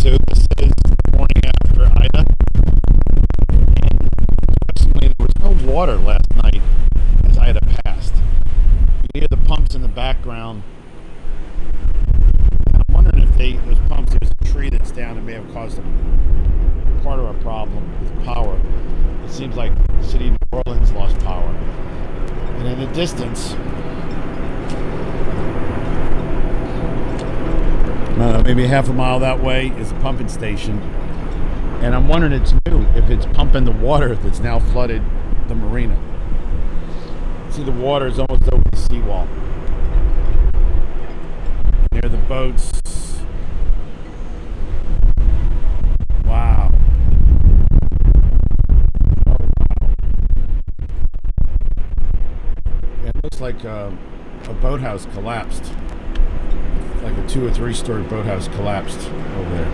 So this is the morning after Ida, and interestingly, there was no water last night as Ida passed. You hear the pumps in the background. And I'm wondering if those pumps, there's a tree that's down and may have caused part of our problem with power. It seems like the city of New Orleans lost power. And in the distance, maybe half a mile that way is a pumping station. And I'm wondering it's new, if it's pumping the water that's now flooded the marina. See, the water is almost over the seawall. Near the boats. Wow. Oh, wow. It looks like a boathouse collapsed. Like a 2 or 3 story boathouse collapsed over there.